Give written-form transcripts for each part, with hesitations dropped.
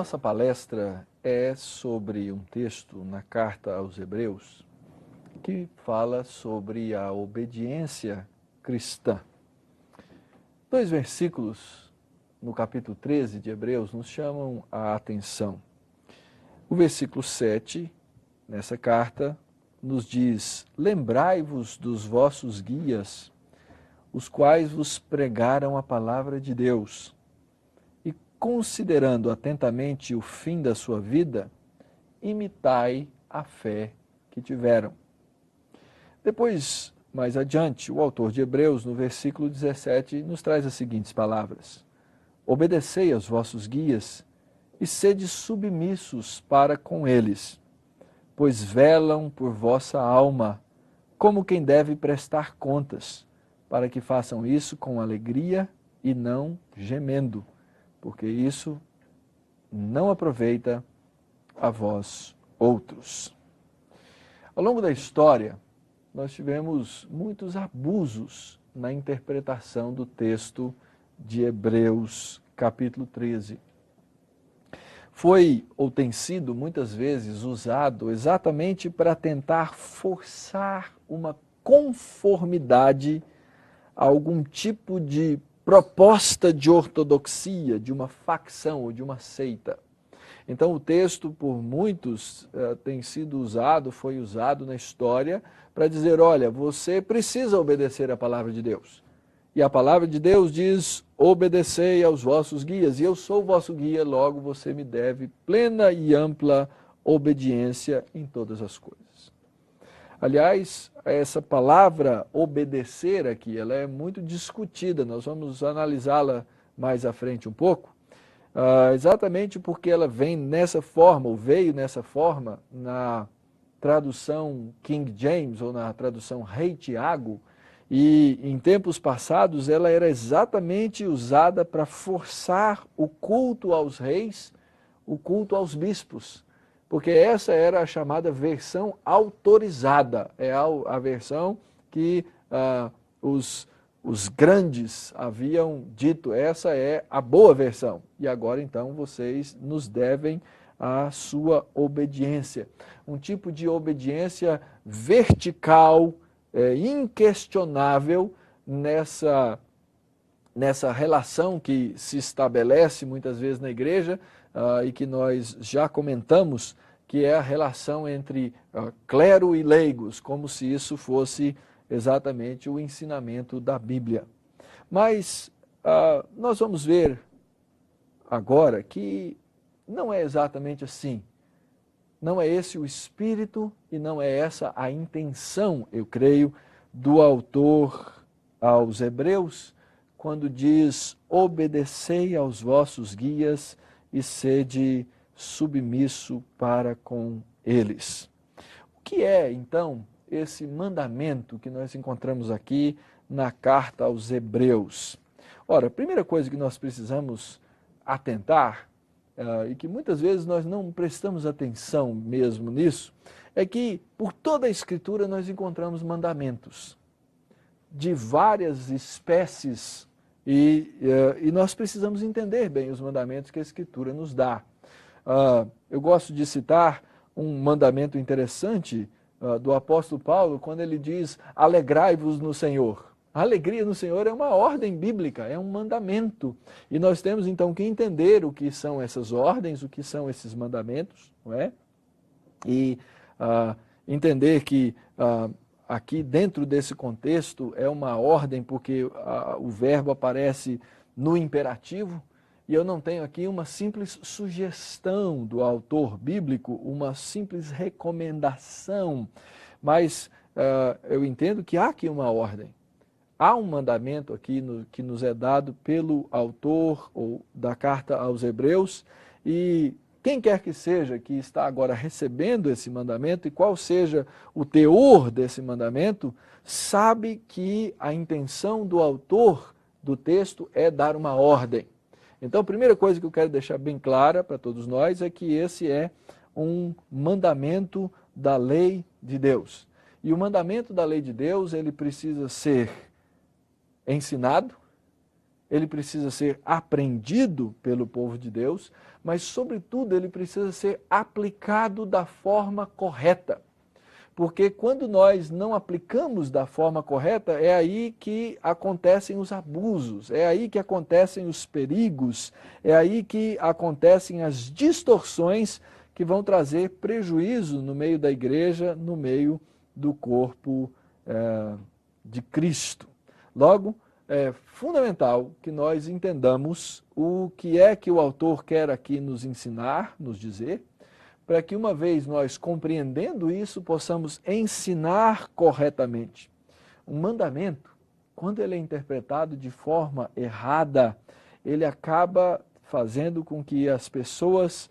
nossa palestra é sobre um texto na carta aos Hebreus que fala sobre a obediência cristã. 2 versículos no capítulo 13 de Hebreus nos chamam a atenção. O versículo 7, nessa carta, nos diz: lembrai-vos dos vossos guias, os quais vos pregaram a palavra de Deus, e considerando atentamente o fim da sua vida, imitai a fé que tiveram. Depois, mais adiante, o autor de Hebreus, no versículo 17, nos traz as seguintes palavras: obedecei aos vossos guias e sede submissos para com eles, pois velam por vossa alma, como quem deve prestar contas, para que façam isso com alegria e não gemendo, porque isso não aproveita a vós outros. Ao longo da história, nós tivemos muitos abusos na interpretação do texto de Hebreus, capítulo 13. Foi ou tem sido muitas vezes usado exatamente para tentar forçar uma conformidade a algum tipo de proposta de ortodoxia, de uma facção ou de uma seita. Então o texto por muitos tem sido usado, foi usado na história para dizer: olha, você precisa obedecer à palavra de Deus. E a palavra de Deus diz: obedecei aos vossos guias, e eu sou o vosso guia, logo você me deve plena e ampla obediência em todas as coisas. Aliás, essa palavra obedecer aqui, ela é muito discutida, nós vamos analisá-la mais à frente um pouco, exatamente porque ela vem nessa forma, ou veio nessa forma, na tradução King James, ou na tradução Rei Tiago, e em tempos passados ela era exatamente usada para forçar o culto aos reis, o culto aos bispos, porque essa era a chamada versão autorizada, é a versão que os grandes haviam dito: essa é a boa versão, e agora então vocês nos devem a sua obediência. Um tipo de obediência vertical, inquestionável nessa relação que se estabelece muitas vezes na igreja e que nós já comentamos, que é a relação entre clero e leigos, como se isso fosse exatamente o ensinamento da Bíblia. Mas nós vamos ver agora que não é exatamente assim. Não é esse o espírito e não é essa a intenção, eu creio, do autor aos Hebreus, quando diz: obedecei aos vossos guias e sede submisso para com eles. O que é, então, esse mandamento que nós encontramos aqui na carta aos Hebreus? Ora, a primeira coisa que nós precisamos atentar, e que muitas vezes nós não prestamos atenção mesmo nisso, é que por toda a Escritura nós encontramos mandamentos de várias espécies e nós precisamos entender bem os mandamentos que a Escritura nos dá. Eu gosto de citar um mandamento interessante do apóstolo Paulo, quando ele diz: alegrai-vos no Senhor. A alegria no Senhor é uma ordem bíblica, é um mandamento. E nós temos então que entender o que são essas ordens, o que são esses mandamentos, não é? E entender que aqui dentro desse contexto é uma ordem porque o verbo aparece no imperativo, e eu não tenho aqui uma simples sugestão do autor bíblico, uma simples recomendação, mas eu entendo que há aqui uma ordem. Há um mandamento aqui que nos é dado pelo autor da carta aos Hebreus, e quem quer que seja que está agora recebendo esse mandamento, e qual seja o teor desse mandamento, sabe que a intenção do autor do texto é dar uma ordem. Então, a primeira coisa que eu quero deixar bem clara para todos nós é que esse é um mandamento da lei de Deus. E o mandamento da lei de Deus, ele precisa ser ensinado, ele precisa ser aprendido pelo povo de Deus, mas, sobretudo, ele precisa ser aplicado da forma correta. Porque quando nós não aplicamos da forma correta, é aí que acontecem os abusos, é aí que acontecem os perigos, é aí que acontecem as distorções que vão trazer prejuízo no meio da igreja, no meio do corpo de Cristo. Logo, é fundamental que nós entendamos o que é que o autor quer aqui nos ensinar, nos dizer, para que uma vez nós compreendendo isso, possamos ensinar corretamente. Um mandamento, quando ele é interpretado de forma errada, ele acaba fazendo com que as pessoas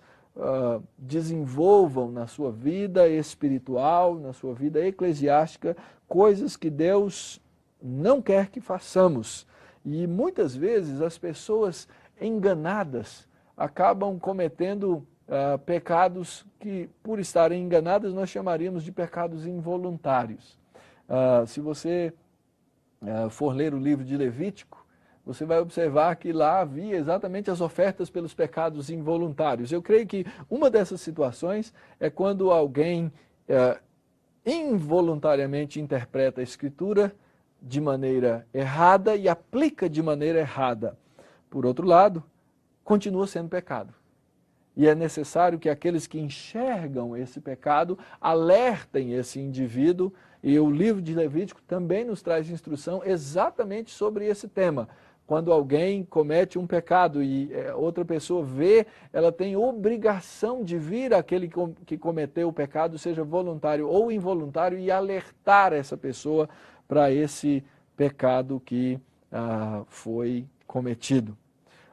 desenvolvam na sua vida espiritual, na sua vida eclesiástica, coisas que Deus não quer que façamos. E muitas vezes as pessoas enganadas acabam cometendo pecados que, por estarem enganadas, nós chamaríamos de pecados involuntários. Se você for ler o livro de Levítico, você vai observar que lá havia exatamente as ofertas pelos pecados involuntários. Eu creio que uma dessas situações é quando alguém involuntariamente interpreta a Escritura de maneira errada e aplica de maneira errada. Por outro lado, continua sendo pecado. E é necessário que aqueles que enxergam esse pecado alertem esse indivíduo, e o livro de Levítico também nos traz instrução exatamente sobre esse tema. Quando alguém comete um pecado e outra pessoa vê, ela tem obrigação de vir àquele que cometeu o pecado, seja voluntário ou involuntário, e alertar essa pessoa para esse pecado que foi cometido.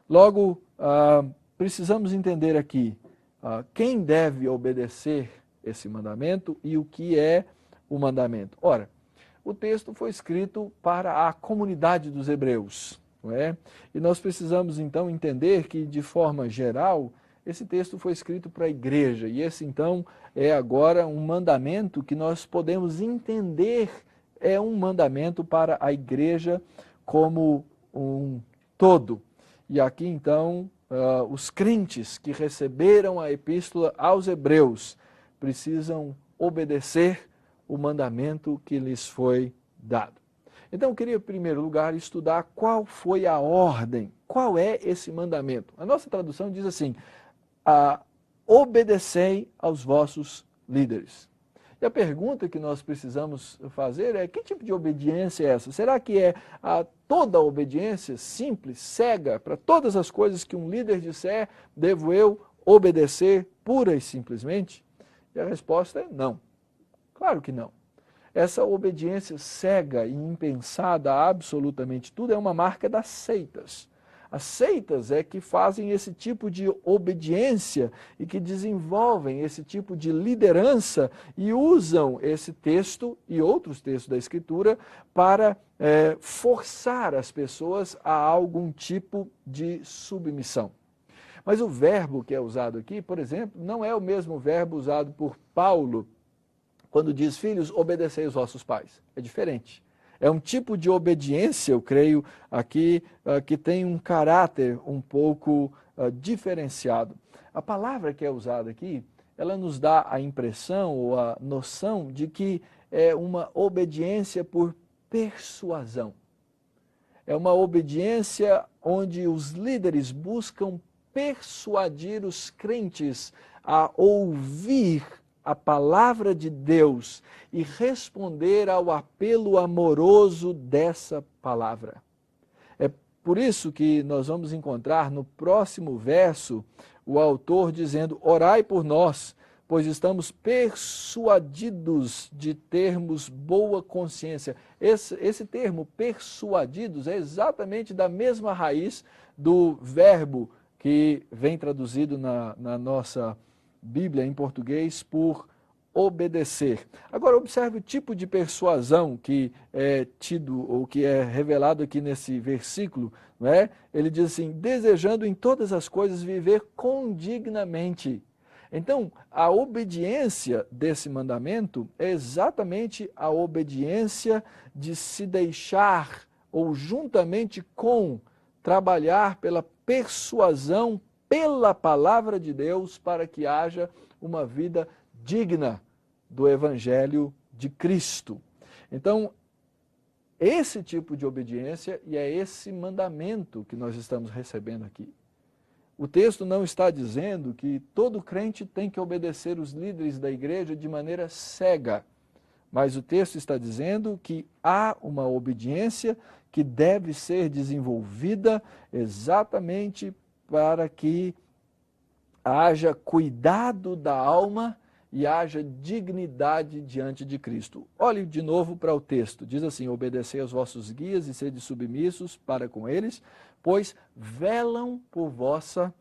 Logo, precisamos entender aqui quem deve obedecer esse mandamento e o que é o mandamento. Ora, o texto foi escrito para a comunidade dos hebreus, não é? E nós precisamos então entender que, de forma geral, esse texto foi escrito para a igreja, e esse então é agora um mandamento que nós podemos entender, é um mandamento para a igreja como um todo. E aqui então os crentes que receberam a epístola aos hebreus precisam obedecer o mandamento que lhes foi dado. Então eu queria, em primeiro lugar, estudar qual foi a ordem, qual é esse mandamento. A nossa tradução diz assim: obedecei aos vossos líderes. E a pergunta que nós precisamos fazer é: que tipo de obediência é essa? Será que é toda a obediência simples, cega, para todas as coisas que um líder disser, devo eu obedecer pura e simplesmente? E a resposta é não. Claro que não. Essa obediência cega e impensada a absolutamente tudo é uma marca das seitas. As seitas é que fazem esse tipo de obediência e que desenvolvem esse tipo de liderança e usam esse texto e outros textos da Escritura para forçar as pessoas a algum tipo de submissão. Mas o verbo que é usado aqui, por exemplo, não é o mesmo verbo usado por Paulo quando diz: filhos, obedecei os vossos pais. É diferente. É um tipo de obediência, eu creio, aqui, que tem um caráter um pouco diferenciado. A palavra que é usada aqui, ela nos dá a impressão ou a noção de que é uma obediência por persuasão. É uma obediência onde os líderes buscam persuadir os crentes a ouvir a palavra de Deus e responder ao apelo amoroso dessa palavra. É por isso que nós vamos encontrar no próximo verso o autor dizendo: orai por nós, pois estamos persuadidos de termos boa consciência. Esse termo, persuadidos, é exatamente da mesma raiz do verbo que vem traduzido na nossa Bíblia em português por obedecer. Agora observe o tipo de persuasão que é tido ou que é revelado aqui nesse versículo, não é? Ele diz assim: desejando em todas as coisas viver condignamente. Então, a obediência desse mandamento é exatamente a obediência de se deixar, ou juntamente com, trabalhar pela persuasão pela palavra de Deus para que haja uma vida digna do Evangelho de Cristo. Então, esse tipo de obediência e é esse mandamento que nós estamos recebendo aqui. O texto não está dizendo que todo crente tem que obedecer os líderes da igreja de maneira cega, mas o texto está dizendo que há uma obediência que deve ser desenvolvida exatamente para que haja cuidado da alma e haja dignidade diante de Cristo. Olhe de novo para o texto. Diz assim: obedecei aos vossos guias e sede submissos para com eles, pois velam por vossa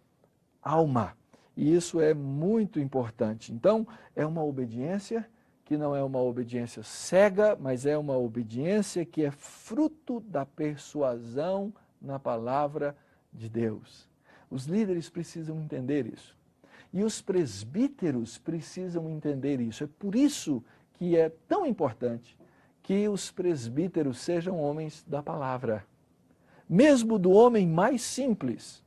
alma. E isso é muito importante. Então, é uma obediência que não é uma obediência cega, mas é uma obediência que é fruto da persuasão na palavra de Deus. Os líderes precisam entender isso. E os presbíteros precisam entender isso. É por isso que é tão importante que os presbíteros sejam homens da palavra. Mesmo do homem mais simples,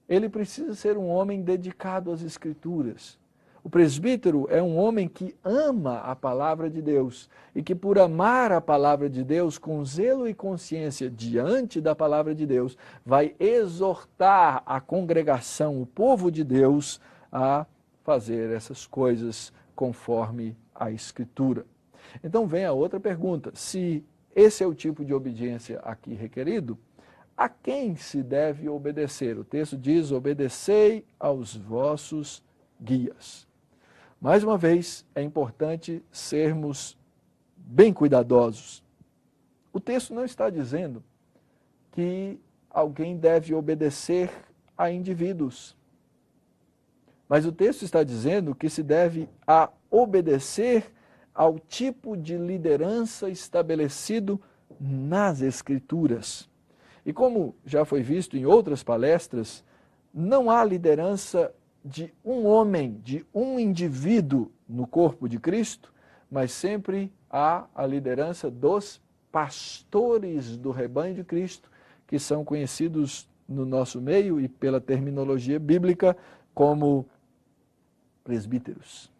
ele precisa ser um homem dedicado às Escrituras. O presbítero é um homem que ama a palavra de Deus e que, por amar a palavra de Deus com zelo e consciência diante da palavra de Deus, vai exortar a congregação, o povo de Deus, a fazer essas coisas conforme a Escritura. Então vem a outra pergunta: se esse é o tipo de obediência aqui requerido, a quem se deve obedecer? O texto diz: obedecei aos vossos guias. Mais uma vez, é importante sermos bem cuidadosos. O texto não está dizendo que alguém deve obedecer a indivíduos. Mas o texto está dizendo que se deve a obedecer ao tipo de liderança estabelecido nas Escrituras. E como já foi visto em outras palestras, não há liderança de um homem, de um indivíduo no corpo de Cristo, mas sempre há a liderança dos pastores do rebanho de Cristo, que são conhecidos no nosso meio e pela terminologia bíblica como presbíteros.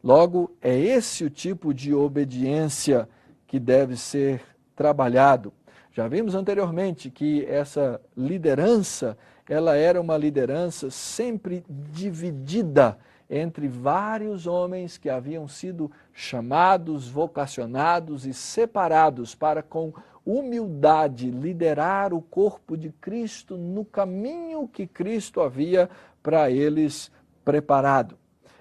Logo, é esse o tipo de obediência que deve ser trabalhado. Já vimos anteriormente que essa liderança, ela era uma liderança sempre dividida entre vários homens que haviam sido chamados, vocacionados e separados para, com humildade, liderar o corpo de Cristo no caminho que Cristo havia para eles preparado.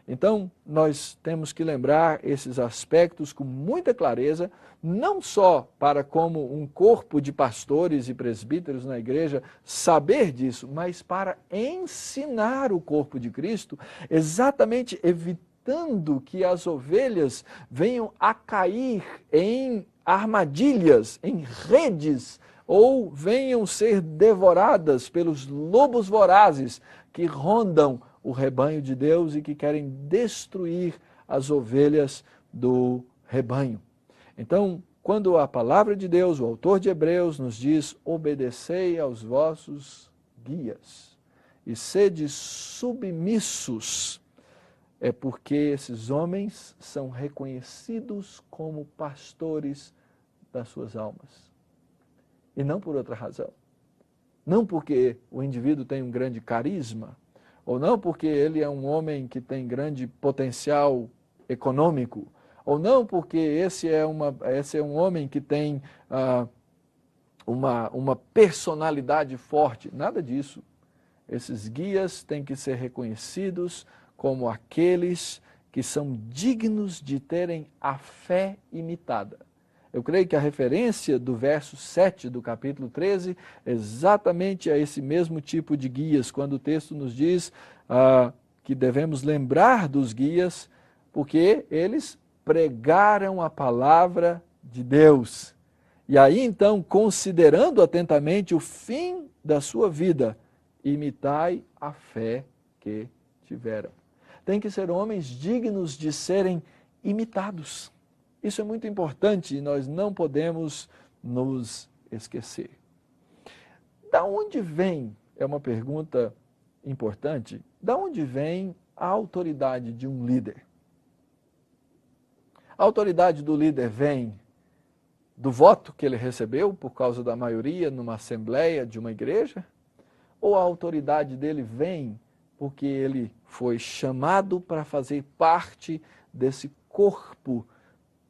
Então, nós temos que lembrar esses aspectos com muita clareza, não só para, como um corpo de pastores e presbíteros na igreja, saber disso, mas para ensinar o corpo de Cristo, exatamente evitando que as ovelhas venham a cair em armadilhas, em redes, ou venham ser devoradas pelos lobos vorazes que rondam o rebanho de Deus e que querem destruir as ovelhas do rebanho. Então, quando a palavra de Deus, o autor de Hebreus, nos diz: obedecei aos vossos guias e sede submissos, é porque esses homens são reconhecidos como pastores das suas almas. E não por outra razão. Não porque o indivíduo tem um grande carisma, ou não porque ele é um homem que tem grande potencial econômico, ou não porque esse é um homem que tem uma personalidade forte. Nada disso. Esses guias têm que ser reconhecidos como aqueles que são dignos de terem a fé imitada. Eu creio que a referência do verso 7 do capítulo 13 é exatamente a esse mesmo tipo de guias, quando o texto nos diz que devemos lembrar dos guias, porque eles pregaram a palavra de Deus. E aí então, considerando atentamente o fim da sua vida, imitai a fé que tiveram. Tem que ser homens dignos de serem imitados. Isso é muito importante e nós não podemos nos esquecer. Da onde vem, é uma pergunta importante, de onde vem a autoridade de um líder? A autoridade do líder vem do voto que ele recebeu por causa da maioria numa assembleia de uma igreja? Ou a autoridade dele vem porque ele foi chamado para fazer parte desse corpo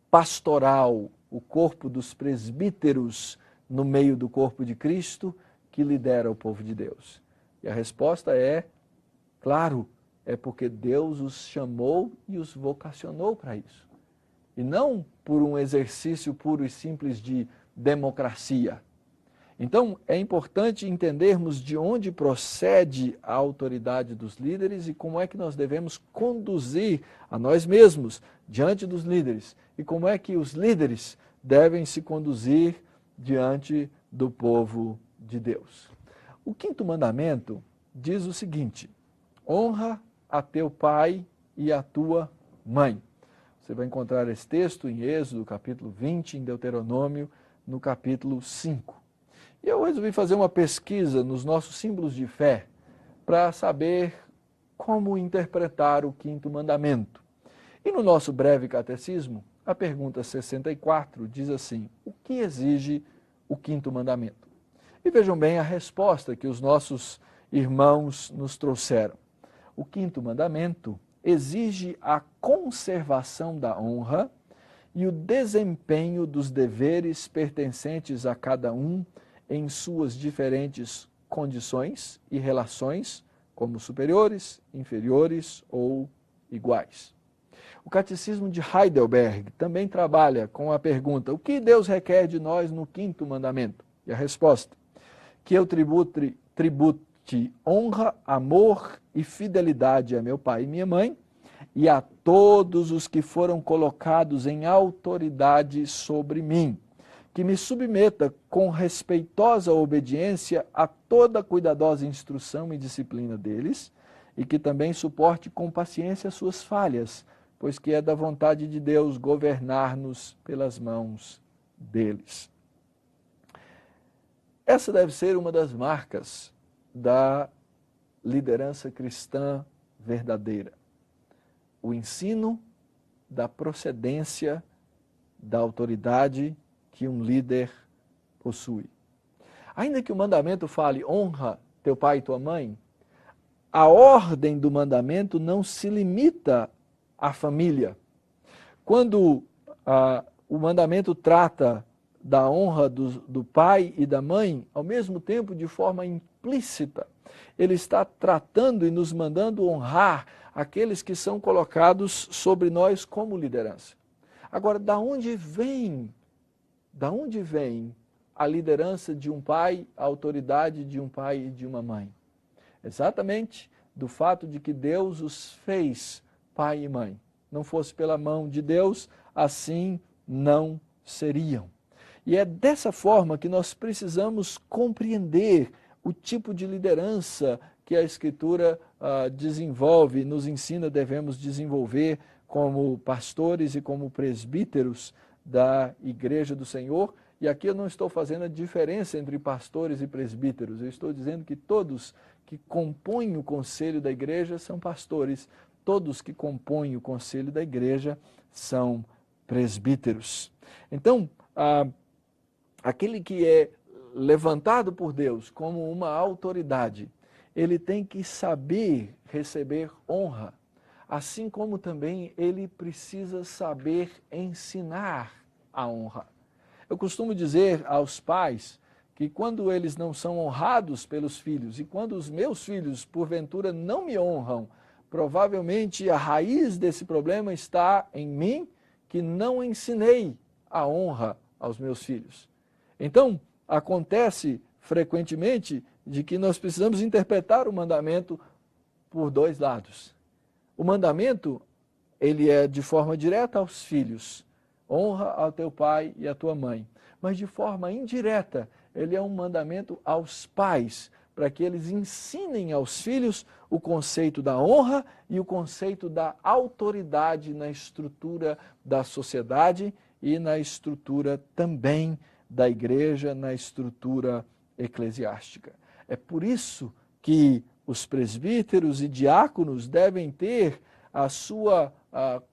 pastoral, o corpo dos presbíteros no meio do corpo de Cristo que lidera o povo de Deus? E a resposta é, claro, é porque Deus os chamou e os vocacionou para isso. E não por um exercício puro e simples de democracia. Então, é importante entendermos de onde procede a autoridade dos líderes e como é que nós devemos conduzir a nós mesmos diante dos líderes e como é que os líderes devem se conduzir diante do povo de Deus. O quinto mandamento diz o seguinte: honra a teu pai e a tua mãe. Você vai encontrar esse texto em Êxodo, capítulo 20, em Deuteronômio, no capítulo 5. E eu resolvi fazer uma pesquisa nos nossos símbolos de fé para saber como interpretar o quinto mandamento. E no nosso breve catecismo, a pergunta 64 diz assim: o que exige o quinto mandamento? E vejam bem a resposta que os nossos irmãos nos trouxeram. O quinto mandamento exige a conservação da honra e o desempenho dos deveres pertencentes a cada um em suas diferentes condições e relações, como superiores, inferiores ou iguais. O Catecismo de Heidelberg também trabalha com a pergunta: o que Deus requer de nós no quinto mandamento? E a resposta: que eu tribute honra, amor e fidelidade a meu pai e minha mãe e a todos os que foram colocados em autoridade sobre mim, que me submeta com respeitosa obediência a toda cuidadosa instrução e disciplina deles e que também suporte com paciência suas falhas, pois que é da vontade de Deus governar-nos pelas mãos deles. Essa deve ser uma das marcas da liderança cristã verdadeira. O ensino da procedência da autoridade que um líder possui. Ainda que o mandamento fale honra teu pai e tua mãe, a ordem do mandamento não se limita à família. Quando o mandamento trata da honra do pai e da mãe, ao mesmo tempo de forma implícita, ele está tratando e nos mandando honrar aqueles que são colocados sobre nós como liderança. Agora, da onde vem a liderança de um pai, a autoridade de um pai e de uma mãe? Exatamente do fato de que Deus os fez pai e mãe. Não fosse pela mão de Deus, assim não seriam. E é dessa forma que nós precisamos compreender o tipo de liderança que a Escritura desenvolve, nos ensina, devemos desenvolver como pastores e como presbíteros da Igreja do Senhor. E aqui eu não estou fazendo a diferença entre pastores e presbíteros, eu estou dizendo que todos que compõem o conselho da igreja são pastores, todos que compõem o conselho da igreja são presbíteros. Então, aquele que é levantado por Deus como uma autoridade, ele tem que saber receber honra, assim como também ele precisa saber ensinar a honra. Eu costumo dizer aos pais que quando eles não são honrados pelos filhos e quando os meus filhos, porventura, não me honram, provavelmente a raiz desse problema está em mim, que não ensinei a honra aos meus filhos. Então, acontece frequentemente de que nós precisamos interpretar o mandamento por dois lados. O mandamento, ele é de forma direta aos filhos: honra ao teu pai e à tua mãe. Mas de forma indireta, ele é um mandamento aos pais, para que eles ensinem aos filhos o conceito da honra e o conceito da autoridade na estrutura da sociedade e na estrutura também da igreja, na estrutura eclesiástica. É por isso que os presbíteros e diáconos devem ter a sua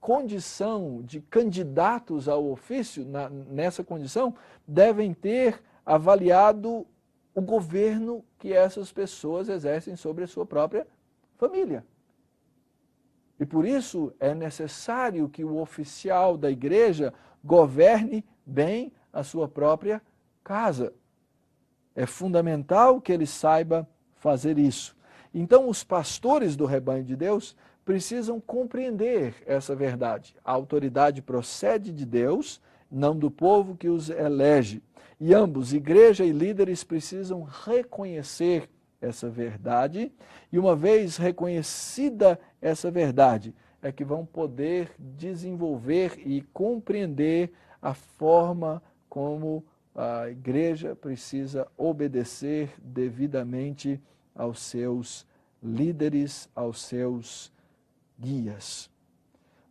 condição de candidatos ao ofício, nessa condição, devem ter avaliado o governo que essas pessoas exercem sobre a sua própria família. E por isso é necessário que o oficial da igreja governe bem a sua própria casa. É fundamental que ele saiba fazer isso. Então, os pastores do rebanho de Deus precisam compreender essa verdade. A autoridade procede de Deus, não do povo que os elege. E ambos, igreja e líderes, precisam reconhecer essa verdade. E uma vez reconhecida essa verdade, é que vão poder desenvolver e compreender a forma como a igreja precisa obedecer devidamente aos seus líderes, aos seus guias.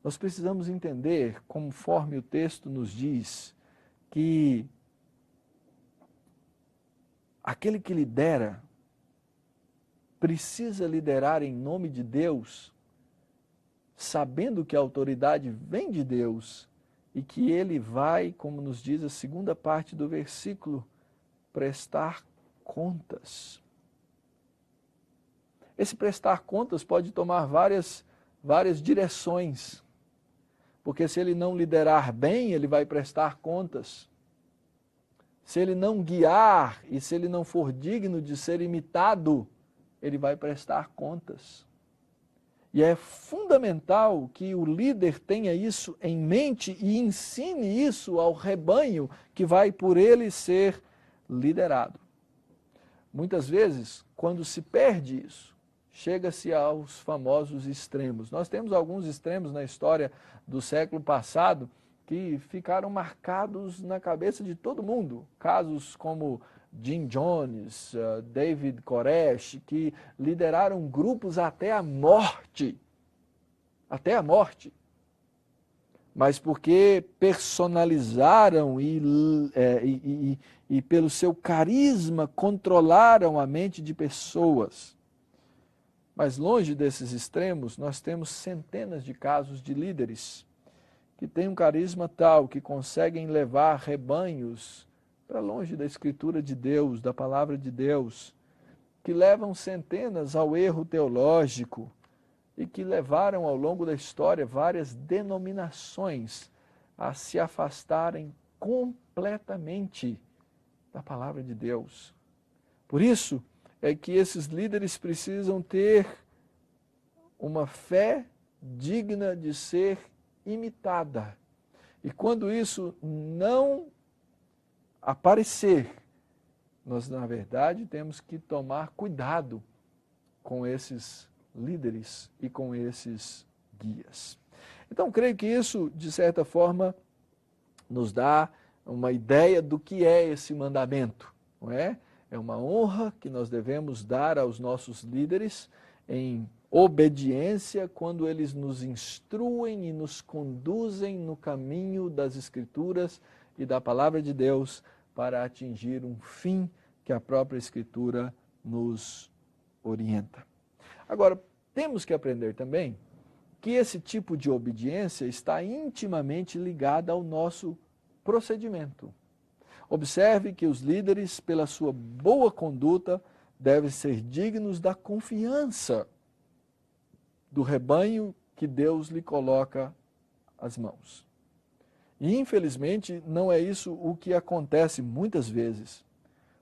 Nós precisamos entender, conforme o texto nos diz, que aquele que lidera precisa liderar em nome de Deus, sabendo que a autoridade vem de Deus e que ele vai, como nos diz a segunda parte do versículo, prestar contas. Esse prestar contas pode tomar várias direções, porque se ele não liderar bem, ele vai prestar contas. Se ele não guiar e se ele não for digno de ser imitado, ele vai prestar contas. E é fundamental que o líder tenha isso em mente e ensine isso ao rebanho que vai por ele ser liderado. Muitas vezes, quando se perde isso, chega-se aos famosos extremos. Nós temos alguns extremos na história do século passado que ficaram marcados na cabeça de todo mundo. Casos como Jim Jones, David Koresh, que lideraram grupos até a morte. Até a morte. Mas porque personalizaram e pelo seu carisma controlaram a mente de pessoas. Mas longe desses extremos, nós temos centenas de casos de líderes que têm um carisma tal, que conseguem levar rebanhos para longe da Escritura de Deus, da Palavra de Deus, que levam centenas ao erro teológico e que levaram ao longo da história várias denominações a se afastarem completamente da Palavra de Deus. Por isso é que esses líderes precisam ter uma fé digna de ser imitada. E quando isso não aparecer, nós, na verdade, temos que tomar cuidado com esses líderes e com esses guias. Então, creio que isso, de certa forma, nos dá uma ideia do que é esse mandamento, não é? É uma honra que nós devemos dar aos nossos líderes em obediência quando eles nos instruem e nos conduzem no caminho das Escrituras e da Palavra de Deus para atingir um fim que a própria Escritura nos orienta. Agora, temos que aprender também que esse tipo de obediência está intimamente ligada ao nosso procedimento. Observe que os líderes, pela sua boa conduta, devem ser dignos da confiança do rebanho que Deus lhe coloca às mãos. E, infelizmente, não é isso o que acontece muitas vezes.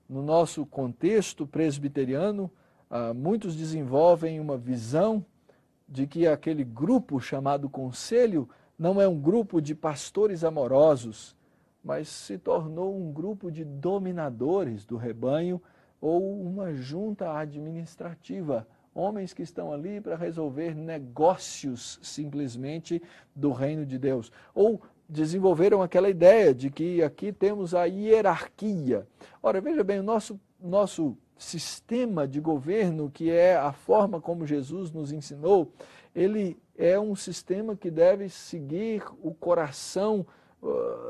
No nosso contexto presbiteriano, muitos desenvolvem uma visão de que aquele grupo chamado conselho não é um grupo de pastores amorosos, mas se tornou um grupo de dominadores do rebanho ou uma junta administrativa, homens que estão ali para resolver negócios simplesmente do reino de Deus. Ou desenvolveram aquela ideia de que aqui temos a hierarquia. Ora, veja bem, o nosso sistema de governo, que é a forma como Jesus nos ensinou, ele é um sistema que deve seguir o coração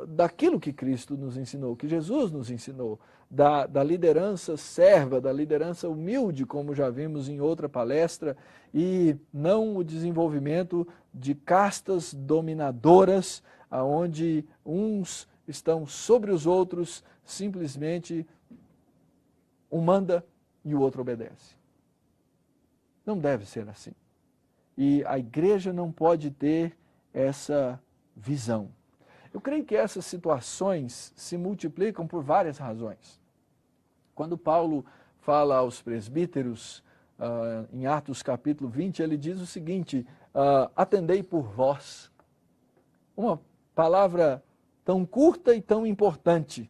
daquilo que Cristo nos ensinou, que Jesus nos ensinou, da liderança serva, da liderança humilde, como já vimos em outra palestra, e não o desenvolvimento de castas dominadoras, onde uns estão sobre os outros, simplesmente um manda e o outro obedece. Não deve ser assim. E a igreja não pode ter essa visão. Eu creio que essas situações se multiplicam por várias razões. Quando Paulo fala aos presbíteros, em Atos capítulo 20, ele diz o seguinte, atendei por vós. Uma palavra tão curta e tão importante.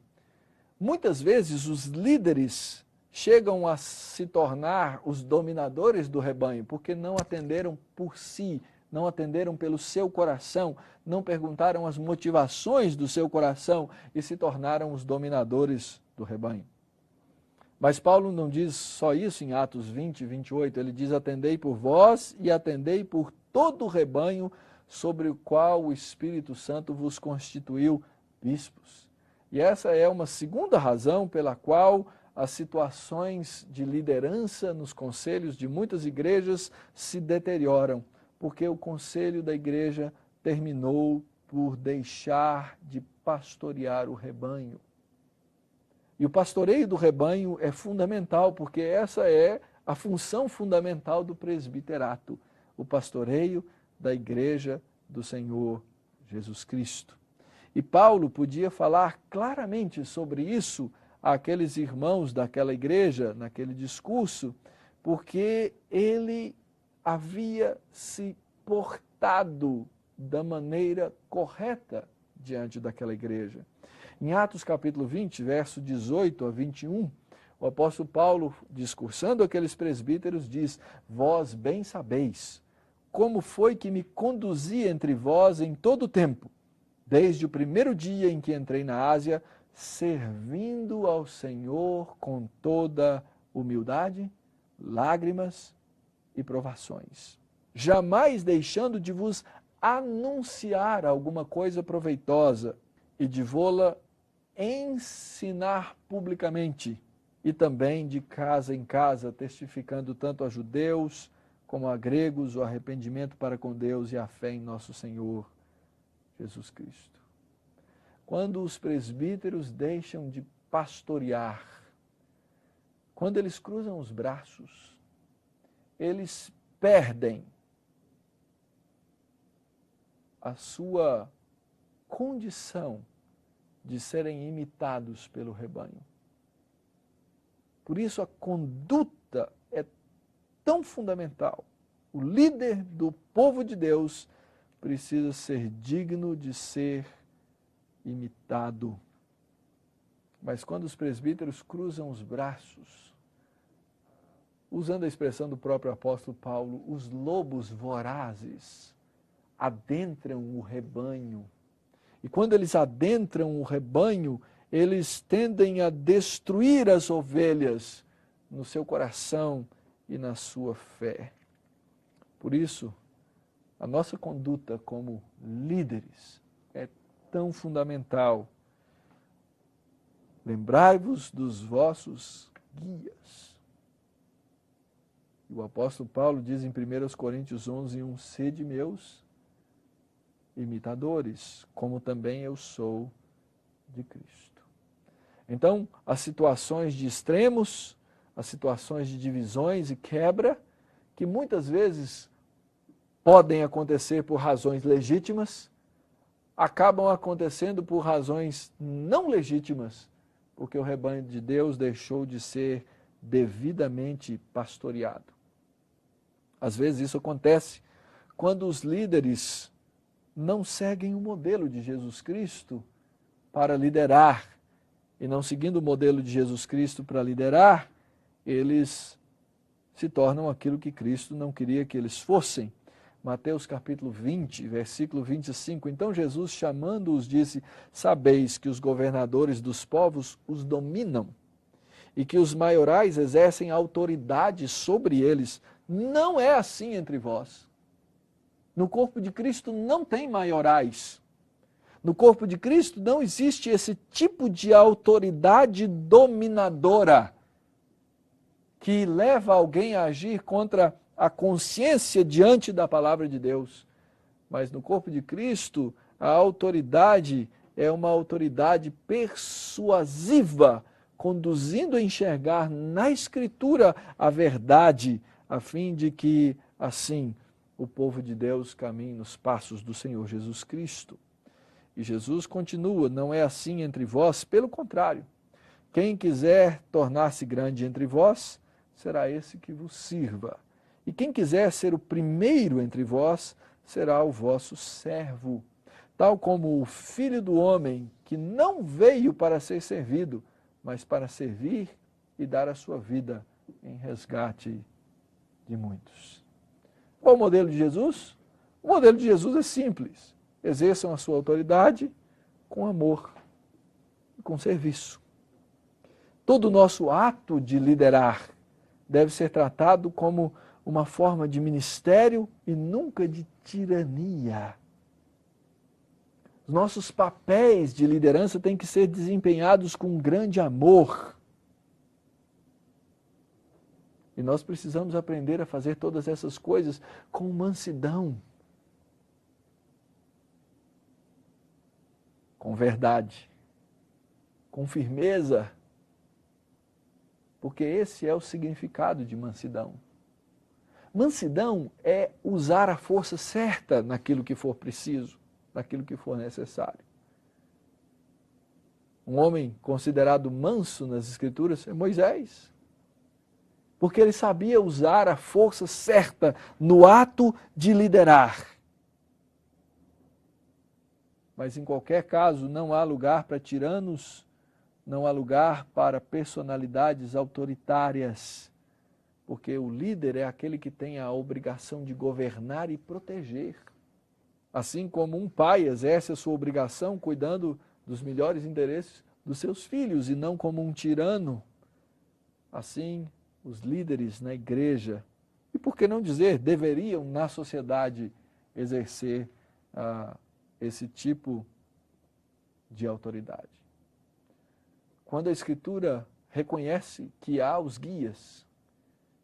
Muitas vezes os líderes chegam a se tornar os dominadores do rebanho, porque não atenderam por si, não atenderam pelo seu coração, não perguntaram as motivações do seu coração e se tornaram os dominadores do rebanho. Mas Paulo não diz só isso em Atos 20, 28, ele diz, atendei por vós e atendei por todo o rebanho sobre o qual o Espírito Santo vos constituiu bispos. E essa é uma segunda razão pela qual as situações de liderança nos conselhos de muitas igrejas se deterioram, porque o conselho da igreja terminou por deixar de pastorear o rebanho. E o pastoreio do rebanho é fundamental, porque essa é a função fundamental do presbiterato, o pastoreio da igreja do Senhor Jesus Cristo. E Paulo podia falar claramente sobre isso àqueles irmãos daquela igreja, naquele discurso, porque ele havia se portado da maneira correta diante daquela igreja. Em Atos capítulo 20, verso 18 a 21, o apóstolo Paulo, discursando aqueles presbíteros, diz, vós bem sabeis como foi que me conduzi entre vós em todo o tempo, desde o primeiro dia em que entrei na Ásia, servindo ao Senhor com toda humildade, lágrimas e provações, jamais deixando de vos anunciar alguma coisa proveitosa e de vô-la ensinar publicamente, e também de casa em casa, testificando tanto a judeus como a gregos o arrependimento para com Deus e a fé em nosso Senhor Jesus Cristo. Quando os presbíteros deixam de pastorear, quando eles cruzam os braços, eles perdem a sua condição de serem imitados pelo rebanho. Por isso a conduta é tão fundamental. O líder do povo de Deus precisa ser digno de ser imitado. Mas quando os presbíteros cruzam os braços, usando a expressão do próprio apóstolo Paulo, os lobos vorazes adentram o rebanho. E quando eles adentram o rebanho, eles tendem a destruir as ovelhas no seu coração e na sua fé. Por isso, a nossa conduta como líderes é tão fundamental. Lembrai-vos dos vossos guias. E o apóstolo Paulo diz em 1 Coríntios 11:1, sede meus imitadores, como também eu sou de Cristo. Então, as situações de extremos, as situações de divisões e quebra, que muitas vezes podem acontecer por razões legítimas, acabam acontecendo por razões não legítimas, porque o rebanho de Deus deixou de ser devidamente pastoreado. Às vezes isso acontece quando os líderes não seguem o modelo de Jesus Cristo para liderar, e não seguindo o modelo de Jesus Cristo para liderar, eles se tornam aquilo que Cristo não queria que eles fossem. Mateus capítulo 20, versículo 25, então Jesus chamando-os disse, sabeis que os governadores dos povos os dominam, e que os maiorais exercem autoridade sobre eles. Não é assim entre vós. No corpo de Cristo não tem maiorais. No corpo de Cristo não existe esse tipo de autoridade dominadora que leva alguém a agir contra a consciência diante da palavra de Deus. Mas no corpo de Cristo, a autoridade é uma autoridade persuasiva, conduzindo a enxergar na Escritura a verdade, a fim de que, assim, o povo de Deus caminhe nos passos do Senhor Jesus Cristo. E Jesus continua, não é assim entre vós, pelo contrário. Quem quiser tornar-se grande entre vós, será esse que vos sirva. E quem quiser ser o primeiro entre vós, será o vosso servo. Tal como o Filho do Homem, que não veio para ser servido, mas para servir e dar a sua vida em resgate de muitos. Qual o modelo de Jesus? O modelo de Jesus é simples. Exerçam a sua autoridade com amor e com serviço. Todo o nosso ato de liderar deve ser tratado como uma forma de ministério e nunca de tirania. Os nossos papéis de liderança têm que ser desempenhados com grande amor. E nós precisamos aprender a fazer todas essas coisas com mansidão, com verdade, com firmeza, porque esse é o significado de mansidão. Mansidão é usar a força certa naquilo que for preciso, naquilo que for necessário. Um homem considerado manso nas Escrituras é Moisés, porque ele sabia usar a força certa no ato de liderar. Mas em qualquer caso, não há lugar para tiranos, não há lugar para personalidades autoritárias, porque o líder é aquele que tem a obrigação de governar e proteger. Assim como um pai exerce a sua obrigação cuidando dos melhores interesses dos seus filhos e não como um tirano, assim os líderes na igreja, e por que não dizer, deveriam na sociedade exercer esse tipo de autoridade. Quando a Escritura reconhece que há os guias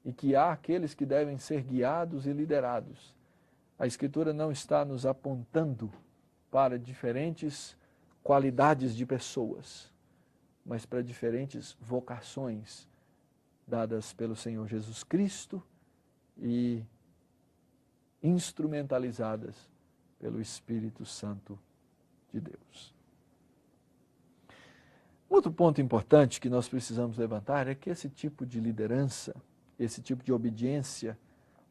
e que há aqueles que devem ser guiados e liderados, a Escritura não está nos apontando para diferentes qualidades de pessoas, mas para diferentes vocações dadas pelo Senhor Jesus Cristo e instrumentalizadas pelo Espírito Santo de Deus. Outro ponto importante que nós precisamos levantar é que esse tipo de liderança, esse tipo de obediência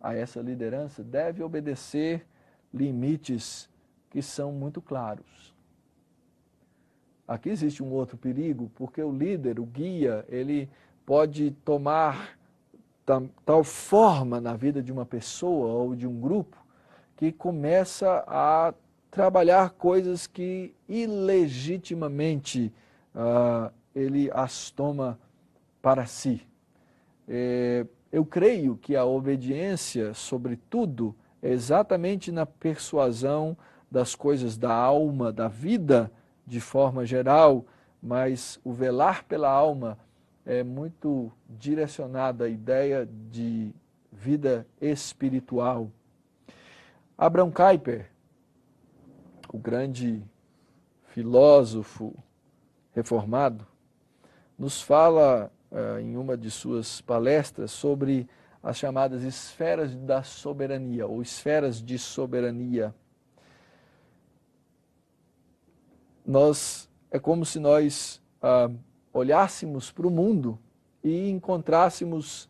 a essa liderança deve obedecer limites que são muito claros. Aqui existe um outro perigo, porque o líder, o guia, ele pode tomar tal forma na vida de uma pessoa ou de um grupo que começa a trabalhar coisas que ilegitimamente ele as toma para si. Eu creio que a obediência, sobretudo, é exatamente na persuasão das coisas da alma, da vida, de forma geral, mas o velar pela alma é muito direcionado à ideia de vida espiritual. Abraham Kuyper, o grande filósofo reformado, nos fala em uma de suas palestras sobre as chamadas esferas da soberania, ou esferas de soberania. É como se nós olhássemos para o mundo e encontrássemos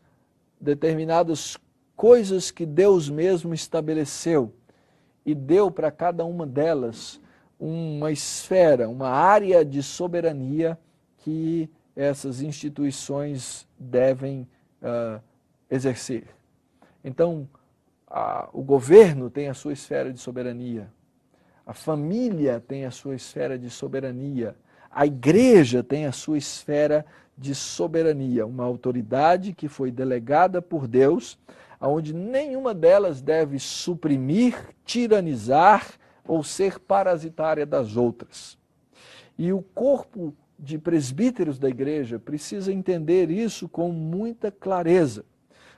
determinadas coisas que Deus mesmo estabeleceu e deu para cada uma delas uma esfera, uma área de soberania que essas instituições devem exercer. Então, o governo tem a sua esfera de soberania, a família tem a sua esfera de soberania, a igreja tem a sua esfera de soberania, uma autoridade que foi delegada por Deus, onde nenhuma delas deve suprimir, tiranizar ou ser parasitária das outras. E o corpo de presbíteros da igreja precisa entender isso com muita clareza,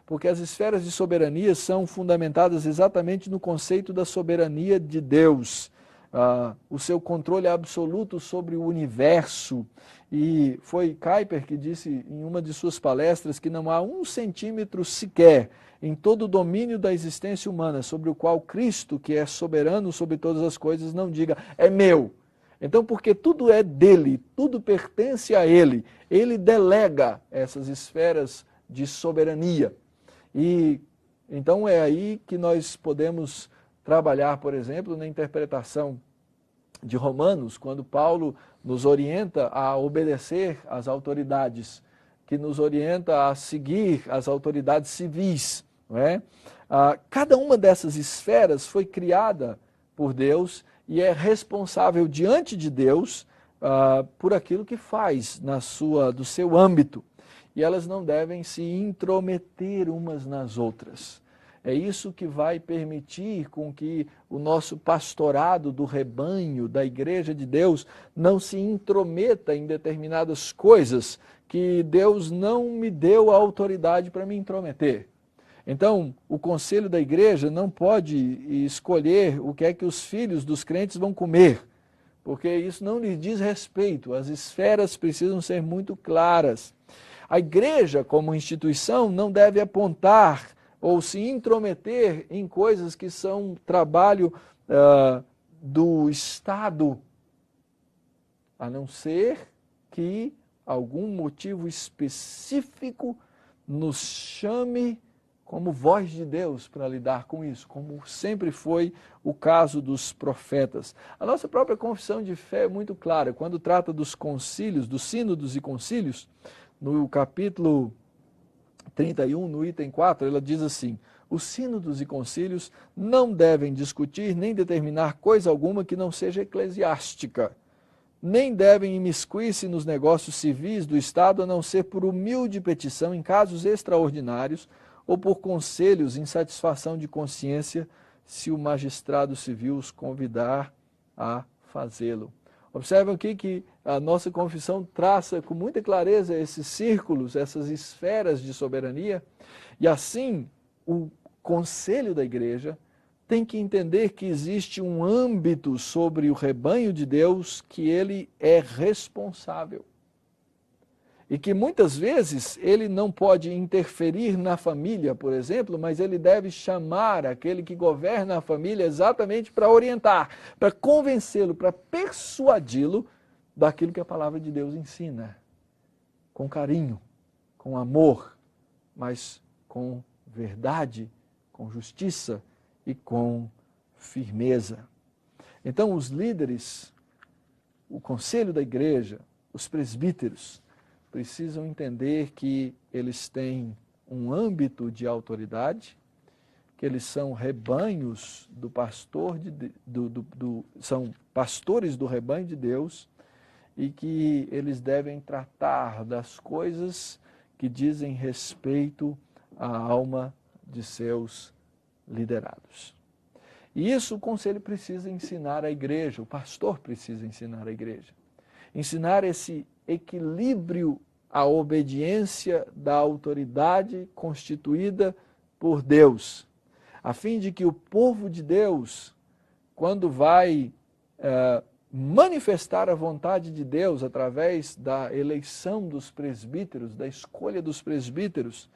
porque as esferas de soberania são fundamentadas exatamente no conceito da soberania de Deus, o seu controle absoluto sobre o universo. E foi Kuyper que disse em uma de suas palestras que não há 1 centímetro sequer em todo o domínio da existência humana sobre o qual Cristo, que é soberano sobre todas as coisas, não diga, é meu. Então, porque tudo é dele, tudo pertence a ele, ele delega essas esferas de soberania. E então é aí que nós podemos trabalhar, por exemplo, na interpretação de Romanos, quando Paulo nos orienta a obedecer às autoridades, que nos orienta a seguir as autoridades civis, não é? Cada uma dessas esferas foi criada por Deus e é responsável diante de Deus por aquilo que faz do seu âmbito. E elas não devem se intrometer umas nas outras. É isso que vai permitir com que o nosso pastorado do rebanho, da igreja de Deus, não se intrometa em determinadas coisas que Deus não me deu a autoridade para me intrometer. Então, o conselho da igreja não pode escolher o que é que os filhos dos crentes vão comer, porque isso não lhes diz respeito. As esferas precisam ser muito claras. A igreja, como instituição, não deve apontar ou se intrometer em coisas que são trabalho do Estado, a não ser que algum motivo específico nos chame como voz de Deus para lidar com isso, como sempre foi o caso dos profetas. A nossa própria confissão de fé é muito clara, quando trata dos concílios, dos sínodos e concílios, no capítulo 31, no item 4, ela diz assim: os sínodos e concílios não devem discutir nem determinar coisa alguma que não seja eclesiástica, nem devem imiscuir-se nos negócios civis do Estado, a não ser por humilde petição em casos extraordinários ou por conselhos em satisfação de consciência, se o magistrado civil os convidar a fazê-lo. Observam aqui que a nossa confissão traça com muita clareza esses círculos, essas esferas de soberania, e assim o conselho da igreja tem que entender que existe um âmbito sobre o rebanho de Deus que ele é responsável. E que muitas vezes ele não pode interferir na família, por exemplo, mas ele deve chamar aquele que governa a família exatamente para orientar, para convencê-lo, para persuadi-lo daquilo que a palavra de Deus ensina. Com carinho, com amor, mas com verdade, com justiça e com firmeza. Então os líderes, o conselho da igreja, os presbíteros, precisam entender que eles têm um âmbito de autoridade, que eles são rebanhos do pastor, são pastores do rebanho de Deus, e que eles devem tratar das coisas que dizem respeito à alma de seus liderados. E isso o conselho precisa ensinar à igreja, o pastor precisa ensinar à igreja. Ensinar esse equilíbrio à obediência da autoridade constituída por Deus, a fim de que o povo de Deus, quando vai manifestar a vontade de Deus através da eleição dos presbíteros, da escolha dos presbíteros,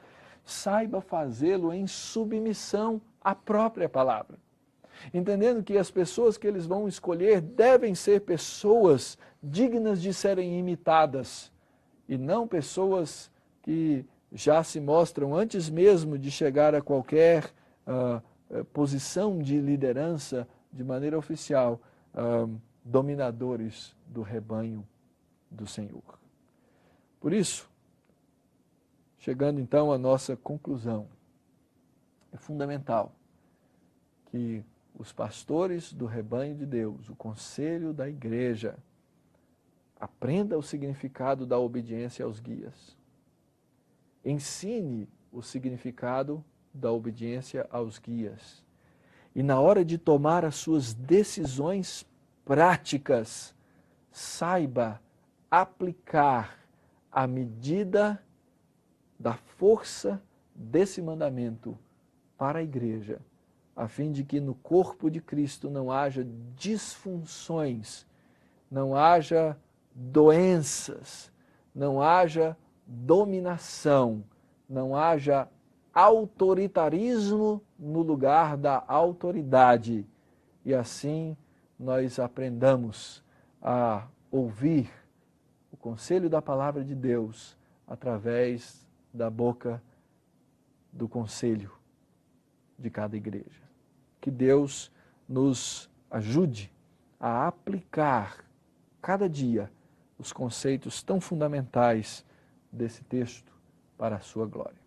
saiba fazê-lo em submissão à própria palavra. Entendendo que as pessoas que eles vão escolher devem ser pessoas dignas de serem imitadas e não pessoas que já se mostram, antes mesmo de chegar a qualquer posição de liderança de maneira oficial, dominadores do rebanho do Senhor. Por isso, chegando então à nossa conclusão, é fundamental que os pastores do rebanho de Deus, o conselho da igreja, aprenda o significado da obediência aos guias. Ensine o significado da obediência aos guias. E na hora de tomar as suas decisões práticas, saiba aplicar a medida da força desse mandamento para a igreja, a fim de que no corpo de Cristo não haja disfunções, não haja doenças, não haja dominação, não haja autoritarismo no lugar da autoridade. E assim nós aprendamos a ouvir o conselho da palavra de Deus através da boca do conselho de cada igreja. Que Deus nos ajude a aplicar cada dia os conceitos tão fundamentais desse texto para a sua glória.